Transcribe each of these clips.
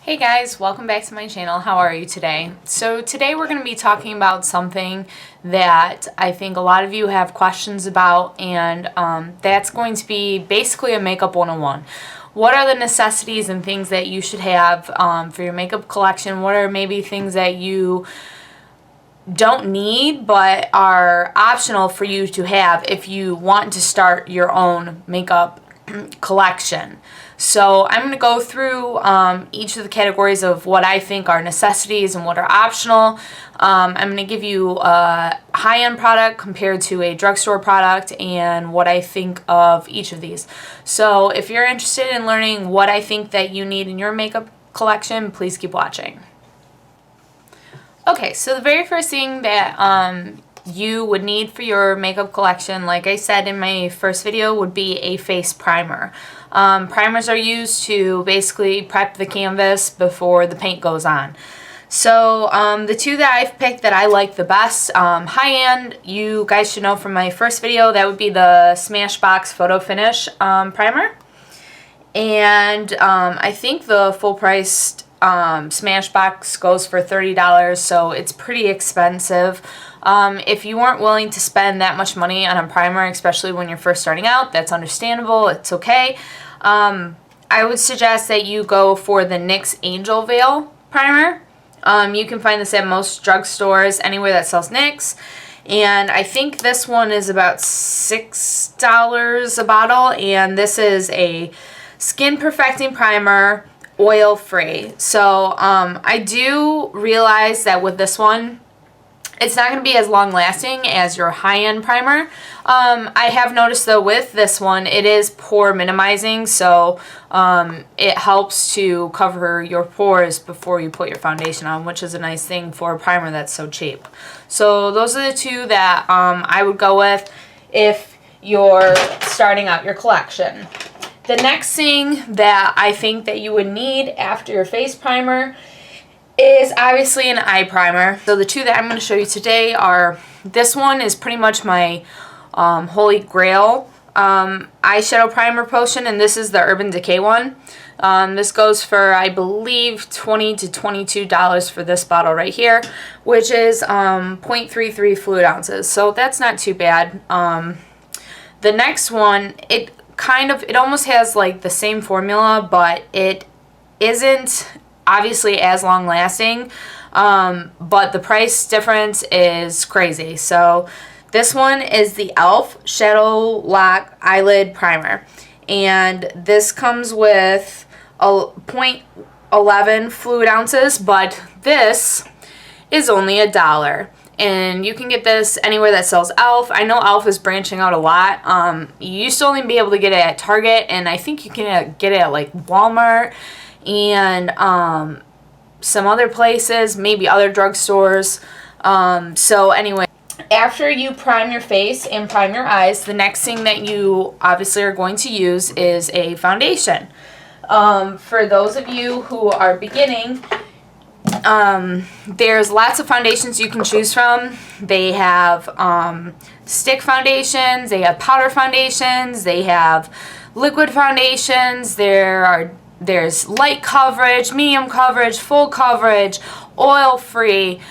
Hey guys, welcome back to my channel. How are you today? So today we're going to be talking about something that I think a lot of you have questions about, and that's going to be basically a makeup 101. What are the necessities and things that you should have for your makeup collection? What are maybe things that you don't need but are optional for you to have if you want to start your own makeup collection? So I'm going to go through each of the categories of what I think are necessities and what are optional. I'm going to give you a high-end product compared to a drugstore product and what I think of each of these. So if you're interested in learning what I think that you need in your makeup collection, please keep watching. Okay, so the very first thing that you would need for your makeup collection, like I said in my first video, would be a face primer. Primers are used to basically prep the canvas before the paint goes on. So the two that I've picked that I like the best, high-end, you guys should know from my first video, that would be the Smashbox Photo Finish Primer. And I think the full-priced Smashbox goes for $30, so it's pretty expensive. If you weren't willing to spend that much money on a primer, especially when you're first starting out, that's understandable. It's okay. I would suggest that you go for the NYX Angel Veil Primer. You can find this at most drugstores, anywhere that sells NYX. And I think this one is about $6 a bottle, and this is a skin perfecting primer, oil free. So I do realize that with this one, it's not going to be as long lasting as your high-end primer. I have noticed though with this one, it is pore minimizing, so it helps to cover your pores before you put your foundation on, which is a nice thing for a primer that's so cheap. So those are the two that I would go with if you're starting out your collection. The next thing that I think that you would need after your face primer is obviously an eye primer. So the two that I'm going to show you today are, this one is pretty much my holy grail eyeshadow primer potion, and this is the Urban Decay one. This goes for, I believe, $20 to $22 for this bottle right here, which is 0.33 fluid ounces. So that's not too bad. The next one, it almost has like the same formula, but it isn't obviously as long lasting, but the price difference is crazy. So this one is the e.l.f. Shadow Lock Eyelid Primer, and this comes with a 0.11 fluid ounces, but this is only $1. And you can get this anywhere that sells e.l.f. I know e.l.f. is branching out a lot. You used to only be able to get it at Target, and I think you can get it at like Walmart and some other places, maybe other drugstores. So anyway, after you prime your face and prime your eyes, the next thing that you obviously are going to use is a foundation. For those of you who are beginning, there's lots of foundations you can choose from. They have stick foundations, they have powder foundations, they have liquid foundations, there's light coverage, medium coverage, full coverage, oil free.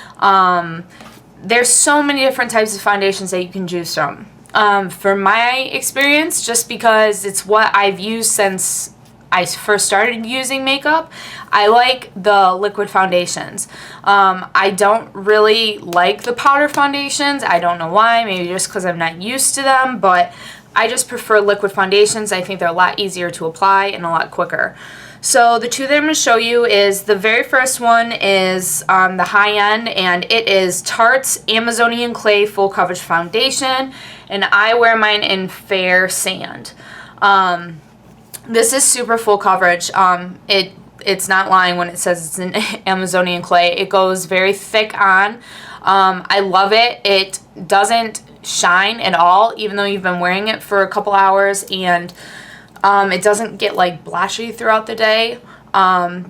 There's so many different types of foundations that you can choose from. For my experience, just because it's what I've used since I first started using makeup, I like the liquid foundations. I don't really like the powder foundations. I don't know why, maybe just because I'm not used to them, but I just prefer liquid foundations. I think they're a lot easier to apply and a lot quicker. So the two that I'm going to show you is, the very first one is the high end, and it is Tarte's Amazonian Clay Full Coverage Foundation, and I wear mine in Fair Sand. This is super full coverage. It's not lying when it says it's an Amazonian clay. It goes very thick on. I love it. It doesn't shine at all, even though you've been wearing it for a couple hours, and it doesn't get like blushy throughout the day.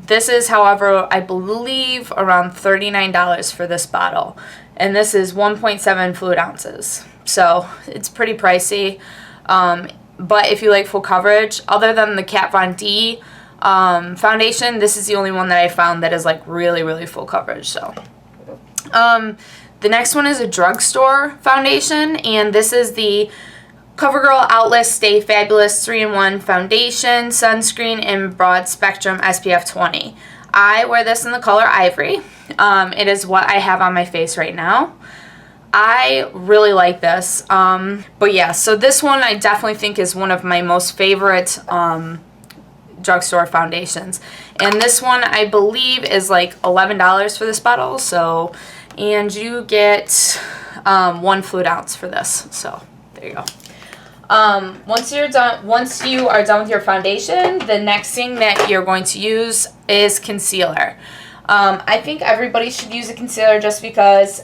This is, however, I believe around $39 for this bottle, and this is 1.7 fluid ounces. So it's pretty pricey. But if you like full coverage, other than the Kat Von D foundation. This is the only one that I found that is like really, really full coverage. So the next one is a drugstore foundation, and this is the CoverGirl Outlet Stay Fabulous 3-in-1 Foundation, Sunscreen, and Broad Spectrum SPF 20. I wear this in the color Ivory. It is what I have on my face right now. I really like this. But yeah, so this one I definitely think is one of my most favorite drugstore foundations. And this one I believe is like $11 for this bottle. So, and you get 1 fluid ounce for this. So there you go. Once you are done with your foundation, the next thing that you're going to use is concealer. I think everybody should use a concealer just because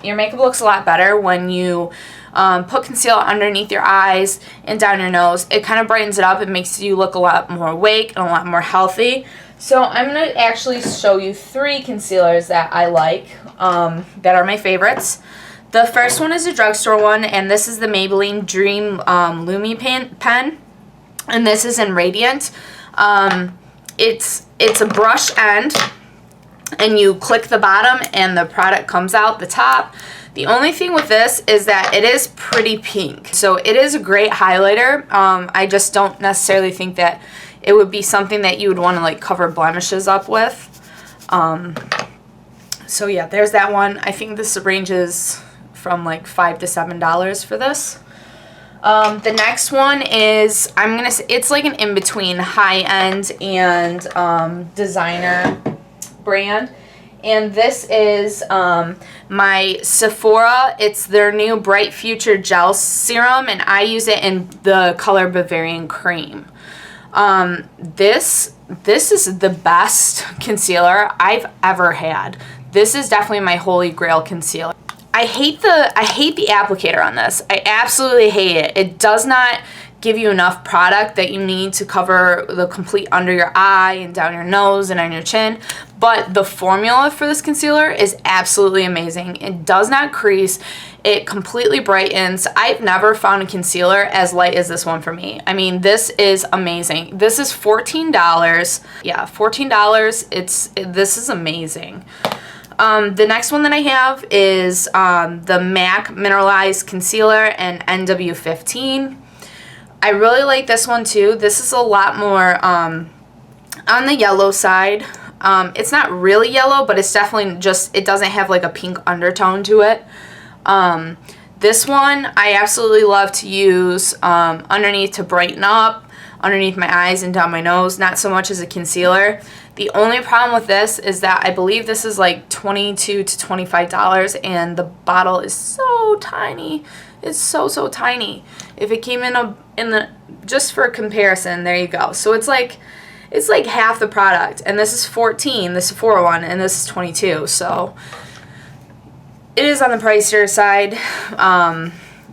your makeup looks a lot better when you put concealer underneath your eyes and down your nose. It kind of brightens it up. It makes you look a lot more awake and a lot more healthy. So I'm going to actually show you 3 concealers that I like that are my favorites. The first one is a drugstore one, and this is the Maybelline Dream Lumi pen, and this is in Radiant. It's a brush end, and you click the bottom, and the product comes out the top. The only thing with this is that it is pretty pink, so it is a great highlighter. I just don't necessarily think that it would be something that you would want to like cover blemishes up with. So yeah, there's that one. I think this ranges from like $5 to $7 for this. The next one is, I'm gonna say it's like an in-between high-end and designer brand, and this is my Sephora. It's their new Bright Future Gel Serum, and I use it in the color Bavarian Cream. This is the best concealer I've ever had. This is definitely my holy grail concealer. I hate the applicator on this. I absolutely hate it. It does not give you enough product that you need to cover the complete under your eye and down your nose and on your chin. But the formula for this concealer is absolutely amazing. It does not crease. It completely brightens. I've never found a concealer as light as this one for me. I mean, this is amazing. This is $14. Yeah, $14. This is amazing. The next one that I have is the MAC Mineralized Concealer in NW15. I really like this one too. This is a lot more on the yellow side. It's not really yellow, but it's definitely just, it doesn't have like a pink undertone to it. This one I absolutely love to use underneath to brighten up, underneath my eyes and down my nose, not so much as a concealer. The only problem with this is that I believe this is like $22 to $25, and the bottle is so tiny. It's so tiny. If it came in the just for comparison, there you go. So it's like half the product, and this is $14, the Sephora one, and this is $22. So it is on the pricier side.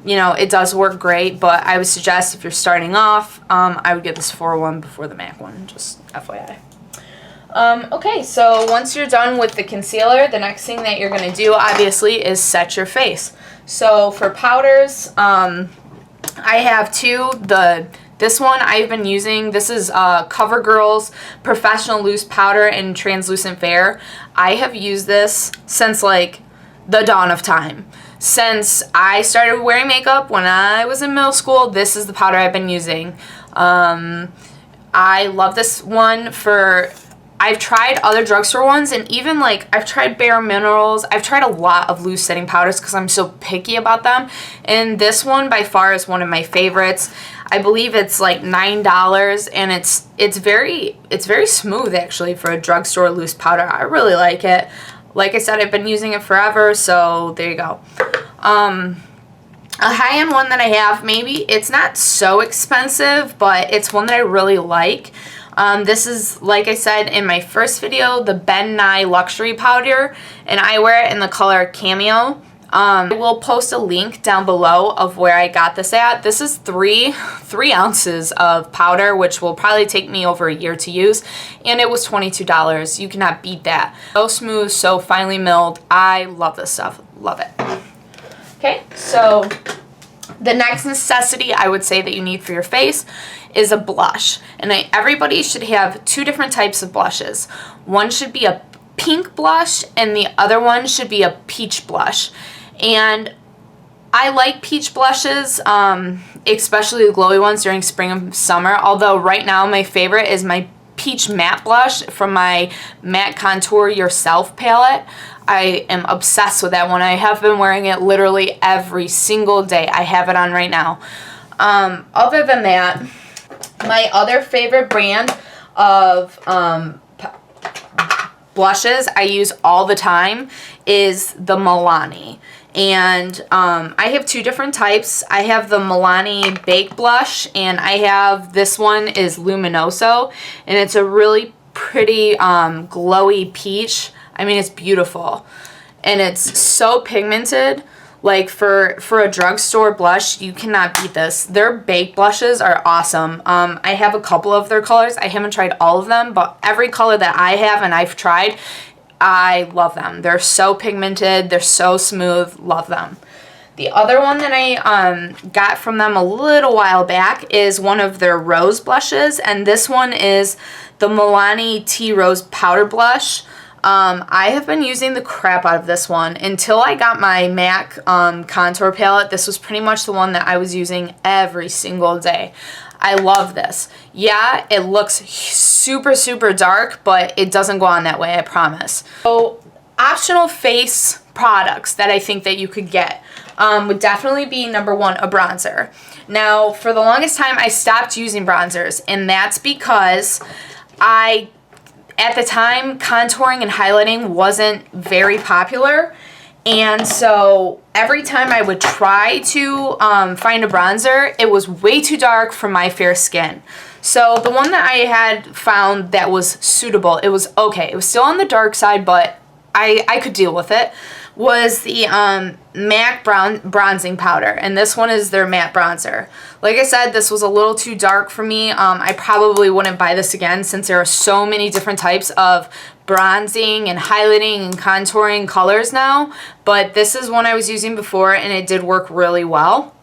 You know, it does work great, but I would suggest if you're starting off, I would get the Sephora one before the MAC one, just FYI. Okay, so once you're done with the concealer, the next thing that you're going to do, obviously, is set your face. So for powders, I have 2. This one I've been using, this is CoverGirl's Professional Loose Powder in Translucent Fair. I have used this since like the dawn of time. Since I started wearing makeup when I was in middle school, this is the powder I've been using. I love this one for... I've tried other drugstore ones, and even like I've tried Bare Minerals. I've tried a lot of loose setting powders because I'm so picky about them. And this one by far is one of my favorites. I believe it's like $9, and it's very smooth actually for a drugstore loose powder. I really like it. Like I said, I've been using it forever, so there you go. A high-end one that I have, maybe it's not so expensive, but it's one that I really like. This is, like I said in my first video, the Ben Nye Luxury Powder, and I wear it in the color Cameo. I will post a link down below of where I got this at. This is three ounces of powder, which will probably take me over a year to use, and it was $22. You cannot beat that. So smooth, so finely milled. I love this stuff. Love it. Okay, so the next necessity I would say that you need for your face is a blush. And everybody should have two different types of blushes. One should be a pink blush and the other one should be a peach blush. And I like peach blushes, especially the glowy ones during spring and summer, although right now my favorite is my peach matte blush from my Matte Contour Yourself palette. I am obsessed with that one. I have been wearing it literally every single day. I have it on right now. Other than that, my other favorite brand of blushes I use all the time is the Milani. And I have two different types. I have the Milani Baked Blush, and I have, this one is Luminoso, and it's a really pretty glowy peach. I mean, it's beautiful. And it's so pigmented. Like, for a drugstore blush, you cannot beat this. Their baked blushes are awesome. I have a couple of their colors. I haven't tried all of them, but every color that I have and I've tried, I love them. They're so pigmented. They're so smooth. Love them. The other one that I got from them a little while back is one of their rose blushes, and this one is the Milani Tea Rose Powder Blush. I have been using the crap out of this one until I got my MAC contour palette. This was pretty much the one that I was using every single day. I love this. Yeah, it looks super, super dark, but it doesn't go on that way, I promise. So, optional face products that I think that you could get would definitely be, number one, a bronzer. Now, for the longest time, I stopped using bronzers, and that's because at the time, contouring and highlighting wasn't very popular, and so every time I would try to find a bronzer, it was way too dark for my fair skin. So the one that I had found that was suitable, it was okay. It was still on the dark side, but I could deal with it, was the MAC bronzing powder, and this one is their matte bronzer. Like I said, this was a little too dark for me. I probably wouldn't buy this again since there are so many different types of bronzing and highlighting and contouring colors now, but this is one I was using before and it did work really well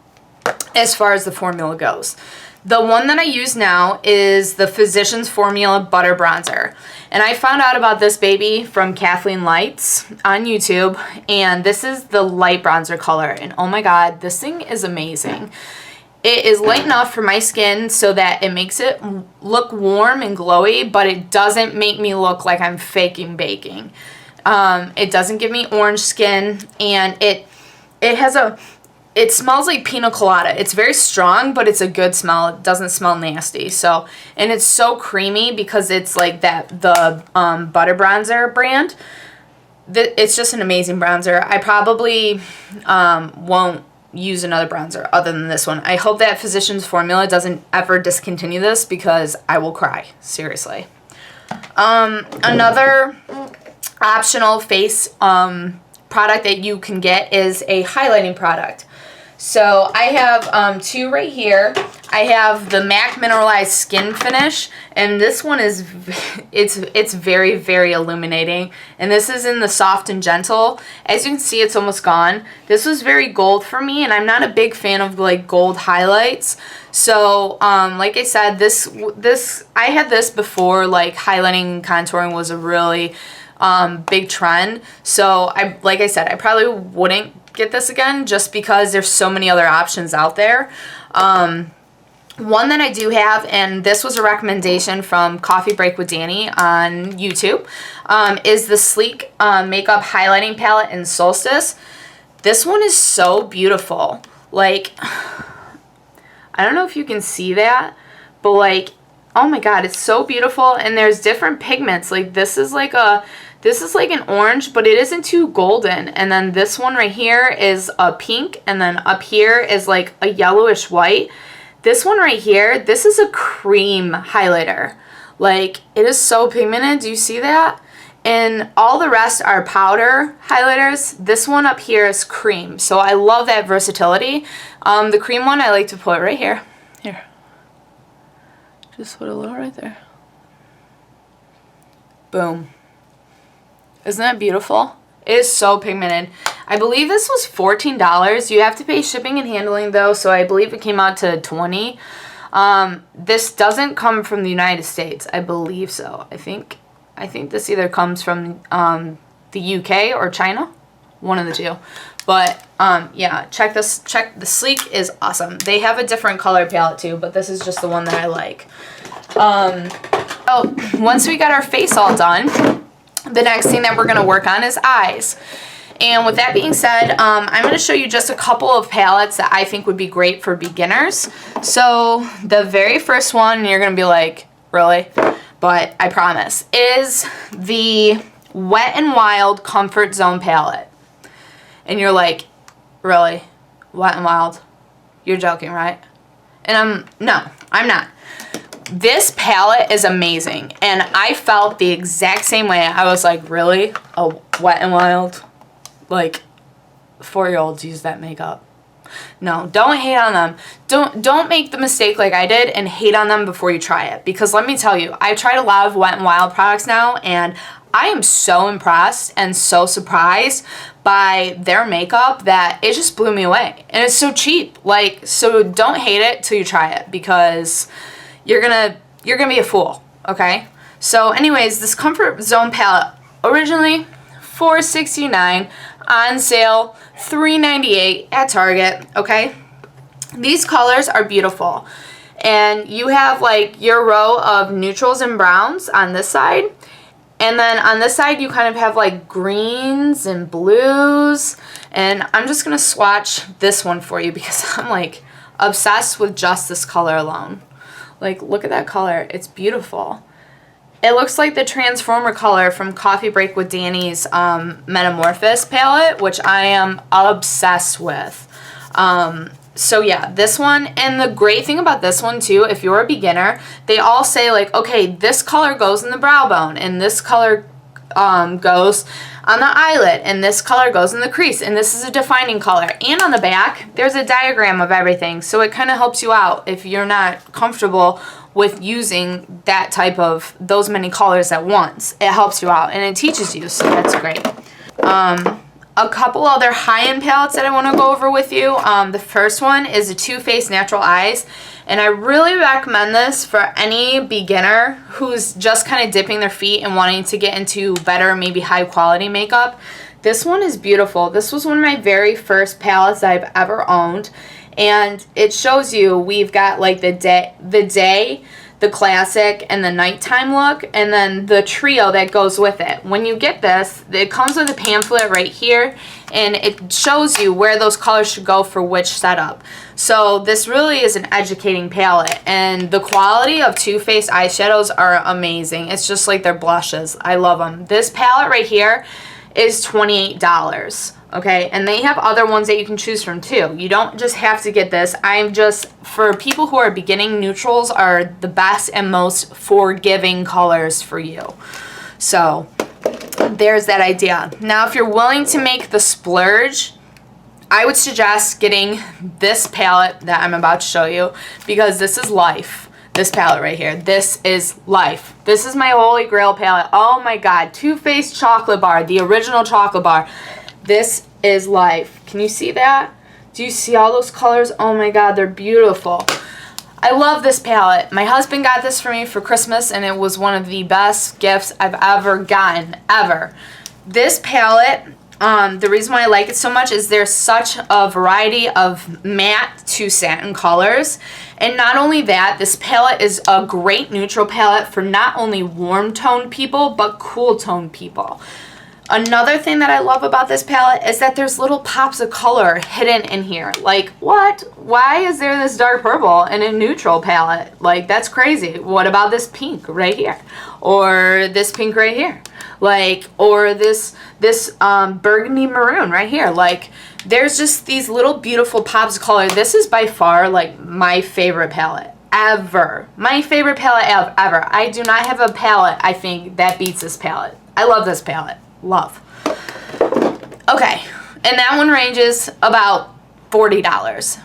as far as the formula goes. The one that I use now is the Physicians Formula Butter Bronzer. And I found out about this baby from Kathleen Lights on YouTube. And this is the light bronzer color. And oh my god, this thing is amazing. It is light enough for my skin so that it makes it look warm and glowy, but it doesn't make me look like I'm faking baking. It doesn't give me orange skin, and it smells like pina colada. It's very strong, but it's a good smell. It doesn't smell nasty. So, and it's so creamy because it's like the Butter Bronzer brand. It's just an amazing bronzer. I probably won't use another bronzer other than this one. I hope that Physicians Formula doesn't ever discontinue this because I will cry. Seriously. Another optional face product that you can get is a highlighting product. So I have two right here. I have the MAC Mineralized Skin Finish, and this one is, it's very, very illuminating. And this is in the Soft and Gentle. As you can see, it's almost gone. This was very gold for me, and I'm not a big fan of like gold highlights. So, like I said, I had this before like highlighting and contouring was a really big trend. So like I said, I probably wouldn't get this again just because there's so many other options out there. One that I do have, and this was a recommendation from Coffee Break with Danny on YouTube, is the Sleek Makeup Highlighting Palette in Solstice. This one is so beautiful. Like, I don't know if you can see that, but like, oh my god, it's so beautiful. And there's different pigments. Like this is like an orange, but it isn't too golden. And then this one right here is a pink, and then up here is like a yellowish white. This one right here, this is a cream highlighter. Like, it is so pigmented. Do you see that? And all the rest are powder highlighters. This one up here is cream. So I love that versatility. The cream one I like to put right here. Here. Just put a little right there. Boom. Isn't that beautiful? It is so pigmented. I believe this was $14. You have to pay shipping and handling though, so I believe it came out to $20. This doesn't come from the United States. I believe so. I think this either comes from the UK or China. One of the two. But yeah, check this. Check the Sleek is awesome. They have a different color palette too, but this is just the one that I like. So once we got our face all done, the next thing that we're going to work on is eyes. And with that being said, I'm going to show you just a couple of palettes that I think would be great for beginners. So the very first one, you're going to be like, really? But I promise, is the Wet n Wild Comfort Zone palette. And you're like, really? Wet n Wild? You're joking, right? And no, I'm not. This palette is amazing, and I felt the exact same way. I was like, really? A Wet n Wild? Like, 4-year-olds use that makeup. No, don't hate on them. Don't make the mistake like I did and hate on them before you try it. Because let me tell you, I've tried a lot of Wet n Wild products now, and I am so impressed and so surprised by their makeup that it just blew me away. And it's so cheap. Like, so don't hate it till you try it, because you're gonna be a fool, okay? So anyways, this Comfort Zone palette, originally $4.69, on sale $3.98 at Target, okay? These colors are beautiful. And you have like your row of neutrals and browns on this side. And then on this side, you kind of have like greens and blues. And I'm just going to swatch this one for you because I'm like obsessed with just this color alone. Like, look at that color. It's beautiful. It looks like the Transformer color from Coffee Break with Danny's Metamorphosis palette, which I am obsessed with. So yeah, this one, and the great thing about this one too, if you're a beginner, they all say like, okay, this color goes in the brow bone, and this color goes on the eyelid, and this color goes in the crease, and this is a defining color. And on the back, there's a diagram of everything, so it kind of helps you out if you're not comfortable with using that type of, those many colors at once. It helps you out, and it teaches you, so that's great. A couple other high-end palettes that I want to go over with you. The first one is the Too Faced Natural Eyes, and I really recommend this for any beginner who's just kind of dipping their feet and wanting to get into better, maybe high-quality makeup. This one is beautiful. This was one of my very first palettes that I've ever owned, and it shows you we've got like the day, the classic, and the nighttime look, and then the trio that goes with it. When you get this, it comes with a pamphlet right here, and it shows you where those colors should go for which setup. So this really is an educating palette, and the quality of Too Faced eyeshadows are amazing. It's just like their blushes. I love them. This palette right here is $28. Okay, and they have other ones that you can choose from too. You don't just have to get this. For people who are beginning, neutrals are the best and most forgiving colors for you. So there's that idea. Now, if you're willing to make the splurge, I would suggest getting this palette that I'm about to show you, because this is life. This palette right here. This is life. This is my holy grail palette. Oh my God. Too Faced Chocolate Bar, the original chocolate bar. This is life. Can you see that? Do you see all those colors? Oh my God, they're beautiful. I love this palette. My husband got this for me for Christmas, and it was one of the best gifts I've ever gotten, ever. This palette, the reason why I like it so much is there's such a variety of matte to satin colors. And not only that, this palette is a great neutral palette for not only warm toned people, but cool toned people. Another thing that I love about this palette is that there's little pops of color hidden in here. Like, what? Why is there this dark purple in a neutral palette? Like, that's crazy. What about this pink right here? Or this pink right here? Like, or this burgundy maroon right here. Like, there's just these little beautiful pops of color. This is by far, like, my favorite palette ever. My favorite palette ever. I do not have a palette, I think, that beats this palette. I love this palette. Love. Okay, and that one ranges about $40.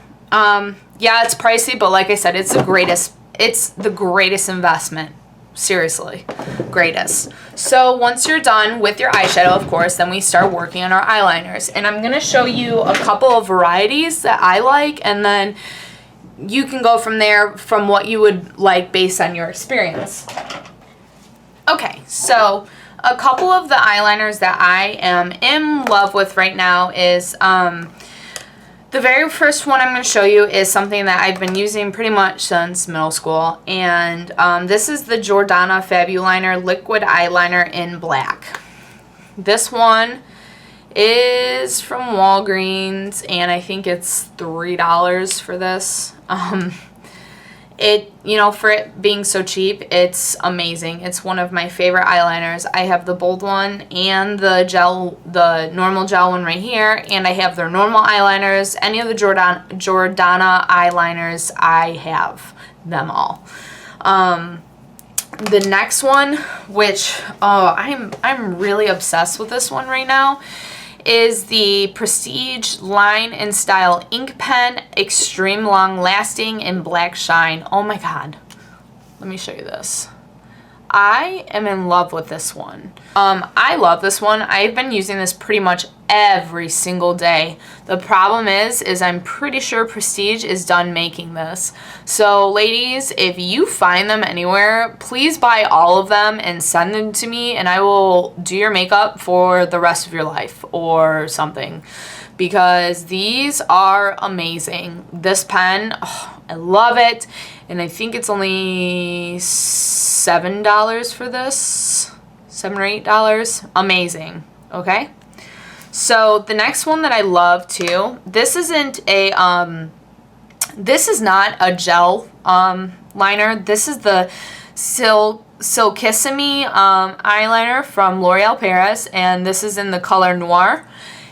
Yeah, it's pricey, but like I said, it's the greatest investment. Seriously, greatest. So once you're done with your eyeshadow, of course, then we start working on our eyeliners, and I'm gonna show you a couple of varieties that I like, and then you can go from there from what you would like based on your experience. Okay, so a couple of the eyeliners that I am in love with right now is the very first one I'm going to show you is something that I've been using pretty much since middle school, and this is the Jordana Fabuliner Liquid Eyeliner in black. This one is from Walgreens, and I think it's $3 for this. You know, for it being so cheap, it's amazing. It's one of my favorite eyeliners. I have the bold one and the normal gel one right here, and I have their normal eyeliners. Any of the Jordana eyeliners, I have them all. The next one, which I'm really obsessed with this one right now, is the Prestige Line and Style Ink Pen Extreme Long Lasting in Black Shine. Oh my god. Let me show you this. I am in love with this one. I love this one. I've been using this pretty much every single day. The problem is I'm pretty sure Prestige is done making this. So ladies, if you find them anywhere, please buy all of them and send them to me, and I will do your makeup for the rest of your life or something, because these are amazing. This pen, oh, I love it, and I think it's only $7 for this. $7 or $8. Amazing. Okay? So the next one that I love too, this isn't a this is not a gel liner. This is the Silkissime eyeliner from L'Oreal Paris, and this is in the color Noir.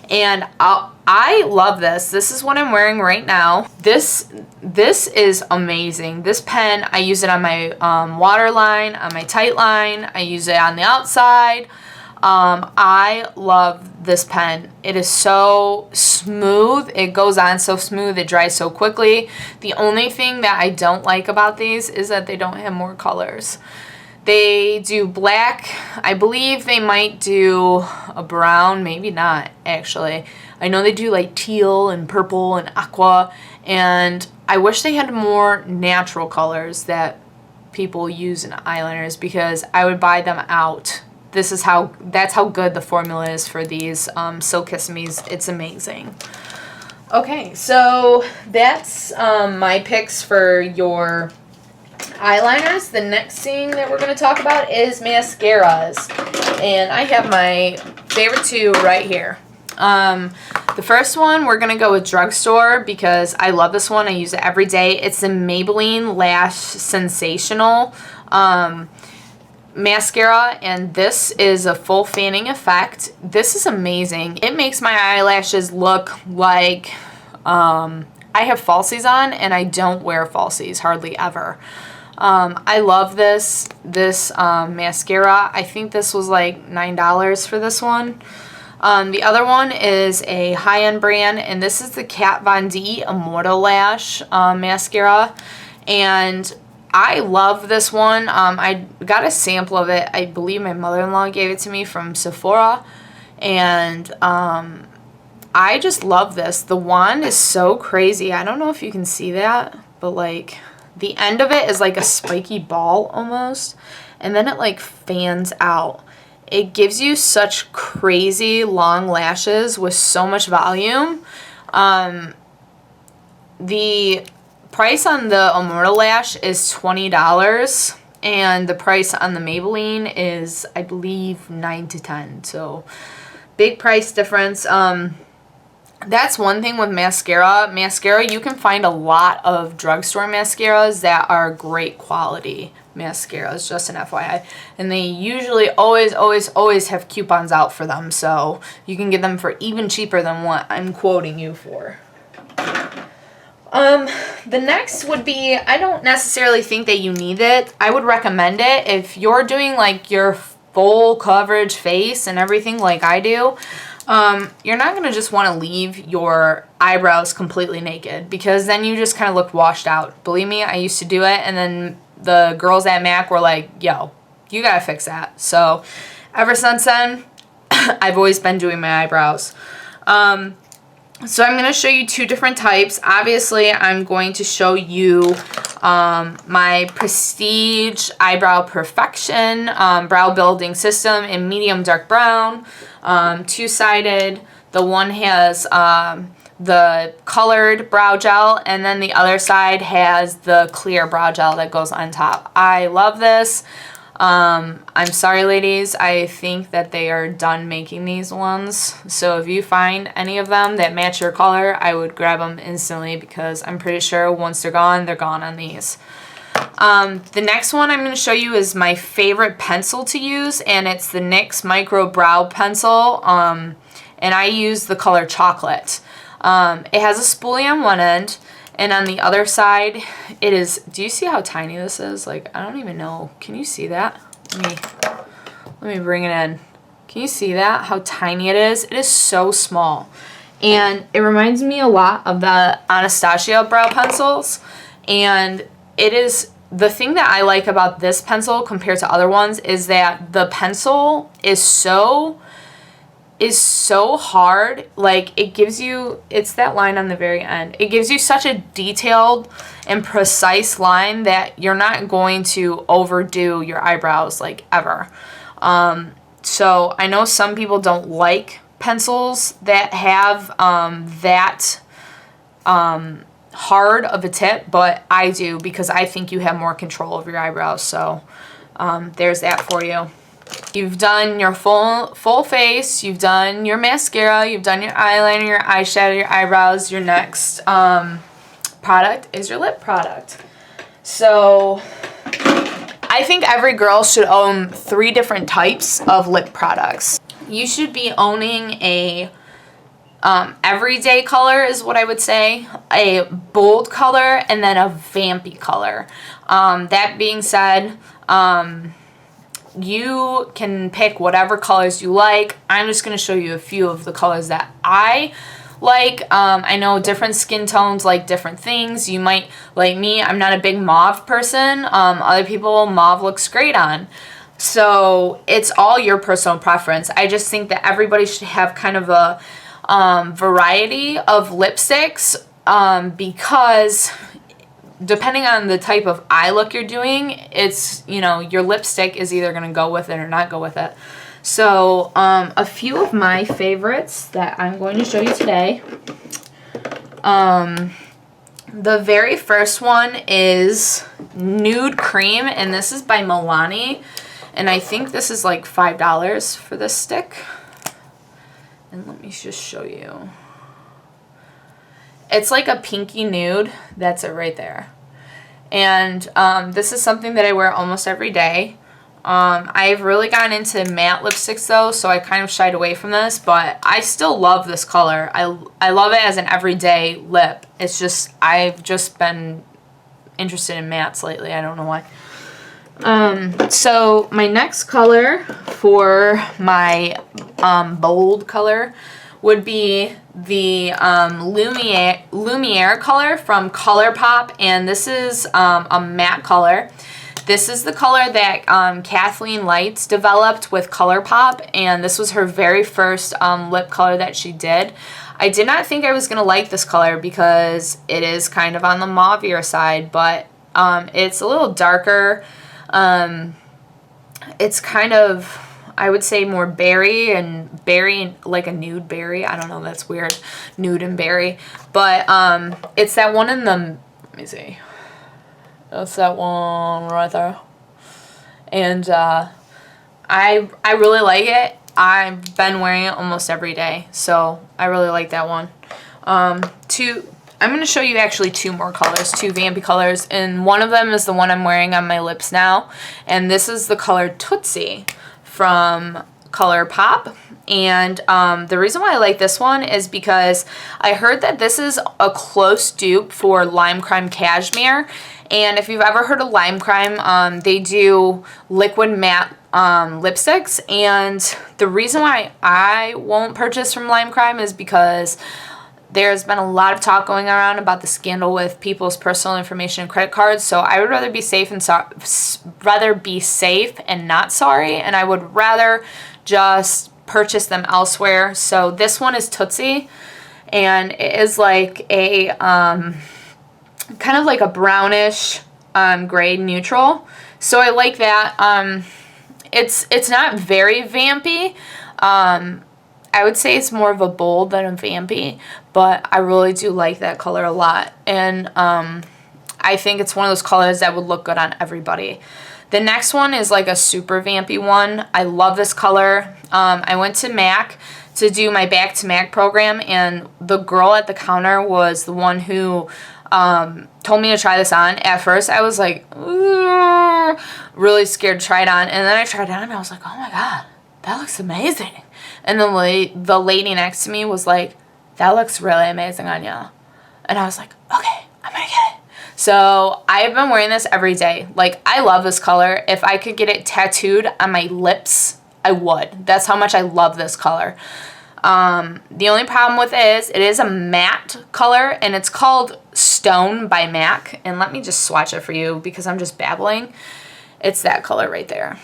And I love this. This is what I'm wearing right now. This is amazing. This pen, I use it on my waterline, on my tight line. I use it on the outside. I love this pen. It is so smooth. It goes on so smooth. It dries so quickly. The only thing that I don't like about these is that they don't have more colors. They do black. I believe they might do a brown. Maybe not, actually. I know they do like teal and purple and aqua, and I wish they had more natural colors that people use in eyeliners, because I would buy them out. That's how good the formula is for these Silkissimes. It's amazing. Okay, so that's my picks for your eyeliners. The next thing that we're going to talk about is mascaras, and I have my favorite two right here. The first one, we're going to go with Drugstore, because I love this one. I use it every day. It's the Maybelline Lash Sensational mascara, and this is a full fanning effect. This is amazing. It makes my eyelashes look like I have falsies on, and I don't wear falsies hardly ever. I love this mascara. I think this was like $9 for this one. The other one is a high-end brand, and this is the Kat Von D Immortal Lash mascara, and I love this one. I got a sample of it. I believe my mother-in-law gave it to me from Sephora, and I just love this. The wand is so crazy. I don't know if you can see that, but like the end of it is like a spiky ball almost, and then it like fans out. It gives you such crazy long lashes with so much volume. The price on the Immortal Lash is $20, and the price on the Maybelline is, I believe, $9 to $10. So big price difference. That's one thing with mascara. Mascara, you can find a lot of drugstore mascaras that are great quality mascaras, just an FYI. And they usually always have coupons out for them, so you can get them for even cheaper than what I'm quoting you for. The next would be, I don't necessarily think that you need it. I would recommend it if you're doing like your full coverage face and everything like I do. You're not going to just want to leave your eyebrows completely naked, because then you just kind of look washed out. Believe me, I used to do it, and then the girls at MAC were like, yo, you got to fix that. So ever since then, I've always been doing my eyebrows. So I'm going to show you two different types. Obviously, I'm going to show you my Prestige Eyebrow Perfection Brow Building System in medium dark brown, two-sided. The one has the colored brow gel, and then the other side has the clear brow gel that goes on top. I love this. I'm sorry, ladies, I think that they are done making these ones. So if you find any of them that match your color, I would grab them instantly, because I'm pretty sure once they're gone on these. The next one I'm going to show you is my favorite pencil to use, and it's the NYX Micro Brow Pencil, and I use the color Chocolate. It has a spoolie on one end, and on the other side, it is, do you see how tiny this is? Like, I don't even know. Can you see that? Let me bring it in. Can you see that? How tiny it is? It is so small. And it reminds me a lot of the Anastasia brow pencils. And it is, the thing that I like about this pencil compared to other ones is that the pencil is so hard. Like, it gives you, it's that line on the very end. It gives you such a detailed and precise line that you're not going to overdo your eyebrows, like, ever. So I know some people don't like pencils that have that hard of a tip, but I do, because I think you have more control over your eyebrows. So there's that for you. You've done your full face, you've done your mascara, you've done your eyeliner, your eyeshadow, your eyebrows. Your next product is your lip product. So I think every girl should own 3 different types of lip products. You should be owning a everyday color is what I would say, a bold color, and then a vampy color. That being said, you can pick whatever colors you like. I'm just going to show you a few of the colors that I like. I know different skin tones like different things. You might, like me, I'm not a big mauve person. Other people, mauve looks great on. So it's all your personal preference. I just think that everybody should have kind of a variety of lipsticks, because depending on the type of eye look you're doing, it's, you know, your lipstick is either going to go with it or not go with it. So a few of my favorites that I'm going to show you today. The very first one is Nude Cream, and this is by Milani, and I think this is like $5 for this stick. And let me just show you. It's like a pinky nude. That's it right there. And this is something that I wear almost every day. I've really gotten into matte lipsticks though, so I kind of shied away from this, but I still love this color. I love it as an everyday lip. It's just, I've just been interested in mattes lately. I don't know why. So my next color for my bold color would be the Lumiere color from ColourPop, and this is a matte color. This is the color that Kathleen Lights developed with ColourPop, and this was her very first lip color that she did. I did not think I was going to like this color because it is kind of on the mauvier side, but it's a little darker. It's kind of, I would say, more berry, and berry, like a nude berry. I don't know, that's weird. Nude and berry. But it's that one in the, let me see. That's that one right there. And I really like it. I've been wearing it almost every day, so I really like that one. I'm going to show you actually 2 more colors, 2 vampy colors, and one of them is the one I'm wearing on my lips now, and this is the color Tootsie from ColourPop. And the reason why I like this one is because I heard that this is a close dupe for Lime Crime Cashmere. And if you've ever heard of Lime Crime, they do liquid matte lipsticks. And the reason why I won't purchase from Lime Crime is because there's been a lot of talk going around about the scandal with people's personal information and credit cards. So I would rather be safe and not sorry, and I would rather just purchase them elsewhere. So this one is Tootsie, and it is like a kind of like a brownish gray neutral. So I like that. It's not very vampy. I would say it's more of a bold than a vampy, but I really do like that color a lot. And I think it's one of those colors that would look good on everybody. The next one is like a super vampy one. I love this color. I went to MAC to do my Back to MAC program, and the girl at the counter was the one who told me to try this on. At first, I was like, ooh, really scared to try it on, and then I tried it on, and I was like, oh my god, that looks amazing. And then the lady next to me was like, that looks really amazing on you. And I was like, okay, I'm gonna get it. So I've been wearing this every day. Like, I love this color. If I could get it tattooed on my lips, I would. That's how much I love this color. The only problem with it is a matte color, and it's called Stone by MAC. And let me just swatch it for you because I'm just babbling. It's that color right there.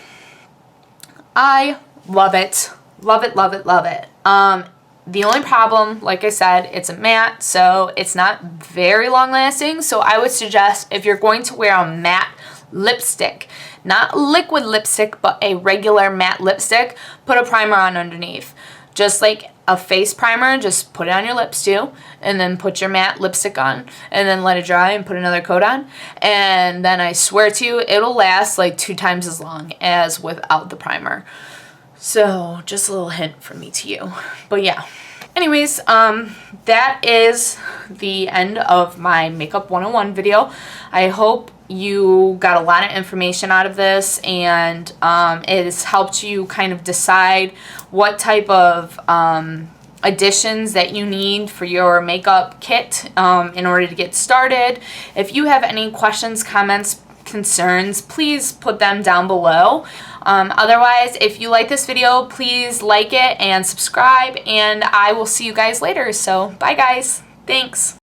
I love it. Love it, love it, love it. The only problem, like I said, it's a matte, so it's not very long lasting. So I would suggest, if you're going to wear a matte lipstick, not liquid lipstick, but a regular matte lipstick, put a primer on underneath. Just like a face primer, just put it on your lips too, and then put your matte lipstick on, and then let it dry and put another coat on. And then I swear to you, it'll last like 2 times as long as without the primer. So just a little hint from me to you. But yeah. Anyways, that is the end of my Makeup 101 video. I hope you got a lot of information out of this, and it has helped you kind of decide what type of additions that you need for your makeup kit in order to get started. If you have any questions, comments, concerns, please put them down below. Otherwise, if you like this video, please like it and subscribe, and I will see you guys later. So bye guys. Thanks.